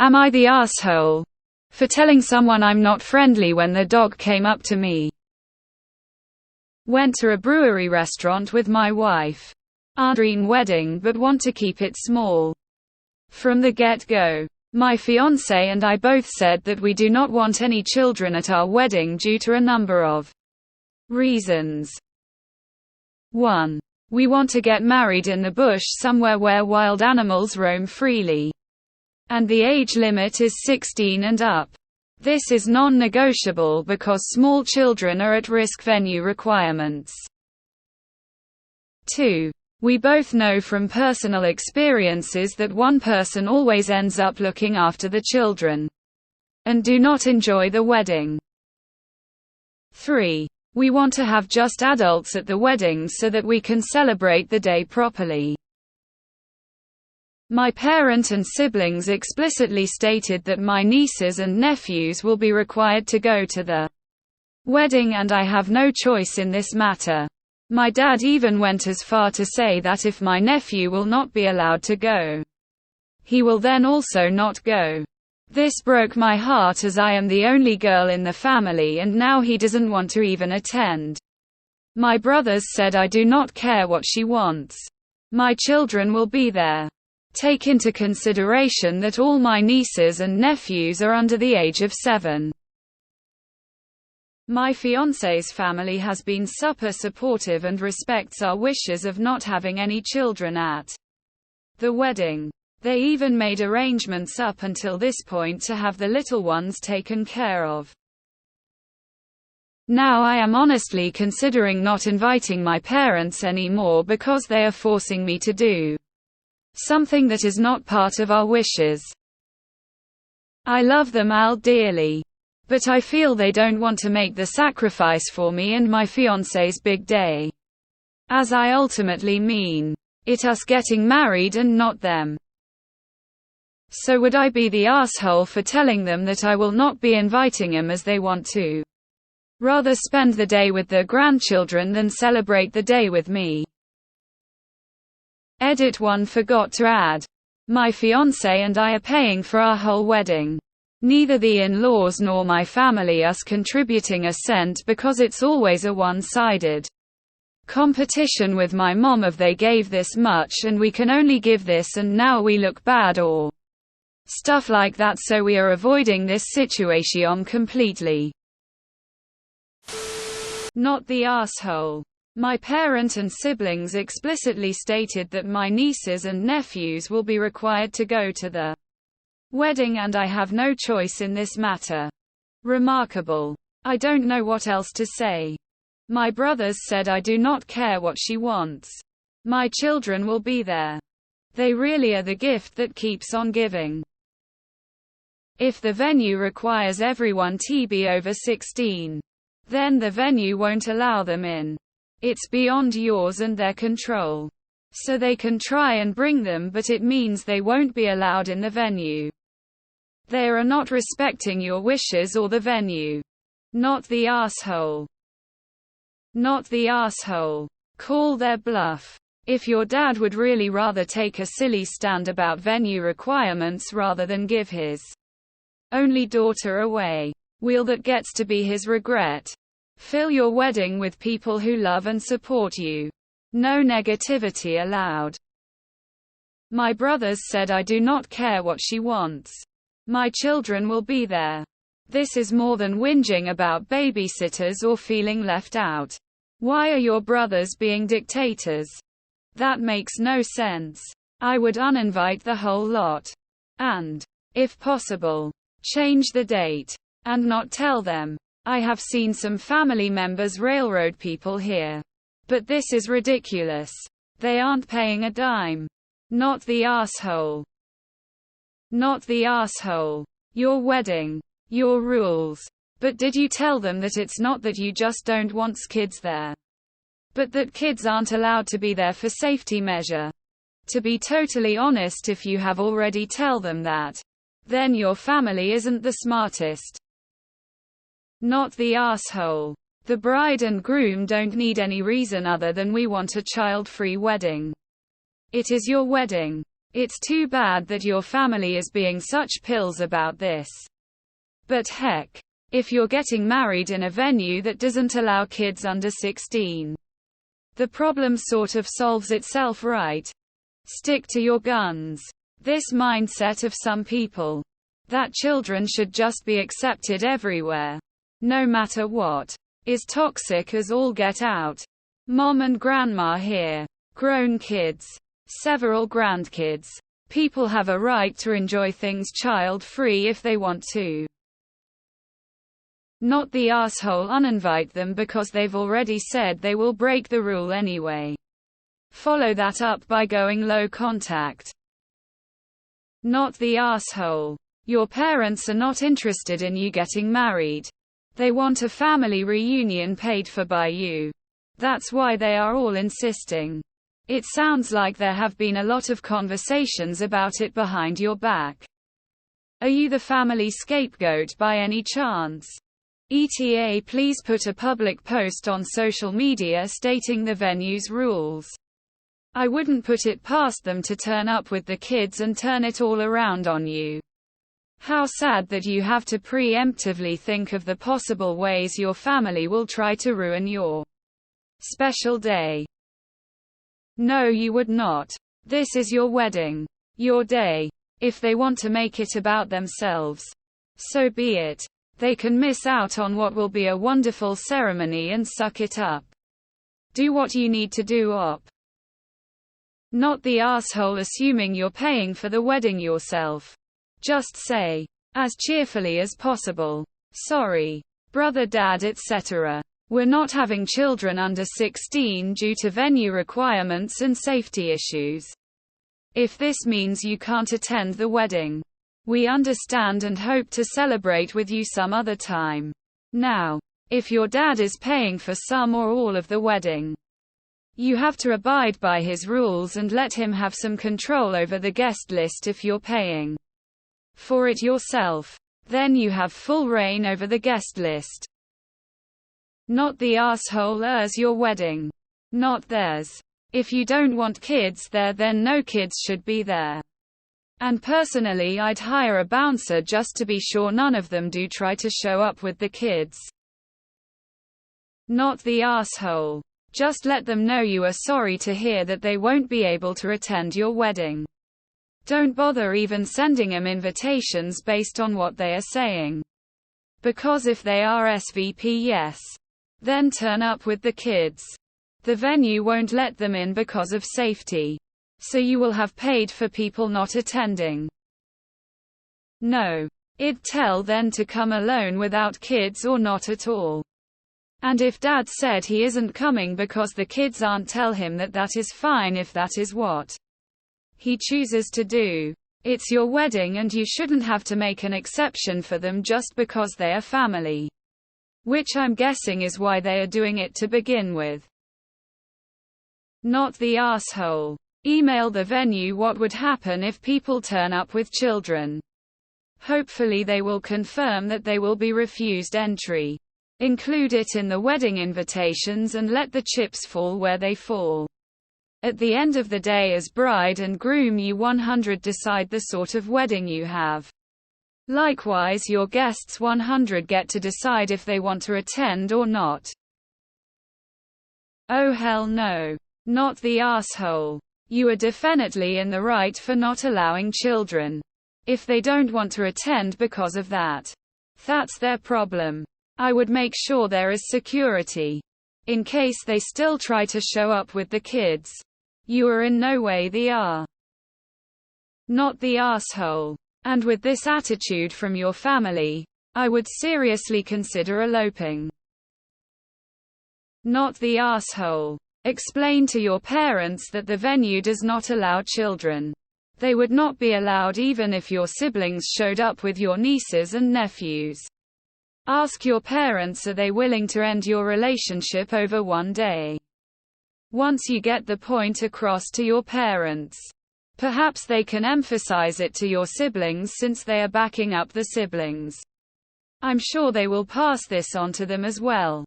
Am I the asshole for telling someone I'm not friendly when the dog came up to me? Went to a brewery restaurant with my wife. Our dream wedding but want to keep it small. From the get-go, my fiancé and I both said that we do not want any children at our wedding due to a number of reasons. 1. We want to get married in the bush somewhere where wild animals roam freely. And the age limit is 16 and up. This is non-negotiable because small children are at risk venue requirements. 2. We both know from personal experiences that one person always ends up looking after the children and do not enjoy the wedding. 3. We want to have just adults at the wedding so that we can celebrate the day properly. My parent and siblings explicitly stated that my nieces and nephews will be required to go to the wedding and I have no choice in this matter. My dad even went as far to say that if my nephew will not be allowed to go, he will then also not go. This broke my heart as I am the only girl in the family and now he doesn't want to even attend. My brothers said I do not care what she wants. My children will be there. Take into consideration that all my nieces and nephews are under the age of 7. My fiancé's family has been super supportive and respects our wishes of not having any children at the wedding. They even made arrangements up until this point to have the little ones taken care of. Now I am honestly considering not inviting my parents anymore because they are forcing me to do something that is not part of our wishes. I love them all dearly, but I feel they don't want to make the sacrifice for me and my fiancé's big day. As I ultimately mean it us getting married and not them. So would I be the asshole for telling them that I will not be inviting them as they want to rather spend the day with their grandchildren than celebrate the day with me? Edit 1 forgot to add. My fiancé and I are paying for our whole wedding. Neither the in-laws nor my family us contributing a cent because it's always a one-sided competition with my mom of they gave this much and we can only give this and now we look bad or stuff like that, so we are avoiding this situation completely. Not the asshole. My parent and siblings explicitly stated that my nieces and nephews will be required to go to the wedding and I have no choice in this matter. Remarkable. I don't know what else to say. My brothers said I do not care what she wants. My children will be there. They really are the gift that keeps on giving. If the venue requires everyone to be over 16, then the venue won't allow them in. It's beyond yours and their control. So they can try and bring them, but it means they won't be allowed in the venue. They are not respecting your wishes or the venue. Not the asshole. Not the asshole. Call their bluff. If your dad would really rather take a silly stand about venue requirements rather than give his only daughter away, wheel that gets to be his regret. Fill your wedding with people who love and support you. No negativity allowed. My brothers said I do not care what she wants. My children will be there. This is more than whinging about babysitters or feeling left out. Why are your brothers being dictators? That makes no sense. I would uninvite the whole lot. And, if possible, change the date. And not tell them. I have seen some family members railroad people here. But this is ridiculous. They aren't paying a dime. Not the asshole. Not the asshole. Your wedding. Your rules. But did you tell them that it's not that you just don't want kids there, but that kids aren't allowed to be there for safety measure? To be totally honest, if you have already tell them that, then your family isn't the smartest. Not the asshole. The bride and groom don't need any reason other than we want a child-free wedding. It is your wedding. It's too bad that your family is being such pills about this. But heck, if you're getting married in a venue that doesn't allow kids under 16, the problem sort of solves itself, right? Stick to your guns. This mindset of some people, that children should just be accepted everywhere, no matter what, is toxic as all get out. Mom and grandma here. Grown kids. Several grandkids. People have a right to enjoy things child-free if they want to. Not the asshole uninvite them because they've already said they will break the rule anyway. Follow that up by going low contact. Not the asshole. Your parents are not interested in you getting married. They want a family reunion paid for by you. That's why they are all insisting. It sounds like there have been a lot of conversations about it behind your back. Are you the family scapegoat by any chance? ETA, please put a public post on social media stating the venue's rules. I wouldn't put it past them to turn up with the kids and turn it all around on you. How sad that you have to preemptively think of the possible ways your family will try to ruin your special day. No, you would not. This is your wedding. Your day. If they want to make it about themselves, so be it. They can miss out on what will be a wonderful ceremony and suck it up. Do what you need to do, op. Not the asshole assuming you're paying for the wedding yourself. Just say, as cheerfully as possible, sorry, brother, dad, etc. We're not having children under 16 due to venue requirements and safety issues. If this means you can't attend the wedding, we understand and hope to celebrate with you some other time. Now, if your dad is paying for some or all of the wedding, you have to abide by his rules and let him have some control over the guest list. If you're paying for it yourself, then you have full reign over the guest list. Not the asshole's your wedding. Not theirs. If you don't want kids there, then no kids should be there. And personally, I'd hire a bouncer just to be sure none of them do try to show up with the kids. Not the asshole. Just let them know you are sorry to hear that they won't be able to attend your wedding. Don't bother even sending them invitations based on what they are saying. Because if they are SVP yes, then turn up with the kids. The venue won't let them in because of safety. So you will have paid for people not attending. No. I'd tell them to come alone without kids or not at all. And if dad said he isn't coming because the kids aren't, tell him that that is fine if that is what he chooses to do. It's your wedding and you shouldn't have to make an exception for them just because they are family. Which I'm guessing is why they are doing it to begin with. Not the asshole. Email the venue what would happen if people turn up with children. Hopefully they will confirm that they will be refused entry. Include it in the wedding invitations and let the chips fall where they fall. At the end of the day, as bride and groom, you 100 decide the sort of wedding you have. Likewise, your guests 100 get to decide if they want to attend or not. Oh hell no. Not the asshole. You are definitely in the right for not allowing children. If they don't want to attend because of that, that's their problem. I would make sure there is security. In case they still try to show up with the kids. You are in no way the not the asshole. And with this attitude from your family, I would seriously consider eloping. Not the asshole. Explain to your parents that the venue does not allow children. They would not be allowed even if your siblings showed up with your nieces and nephews. Ask your parents, are they willing to end your relationship over one day? Once you get the point across to your parents, perhaps they can emphasize it to your siblings since they are backing up the siblings. I'm sure they will pass this on to them as well.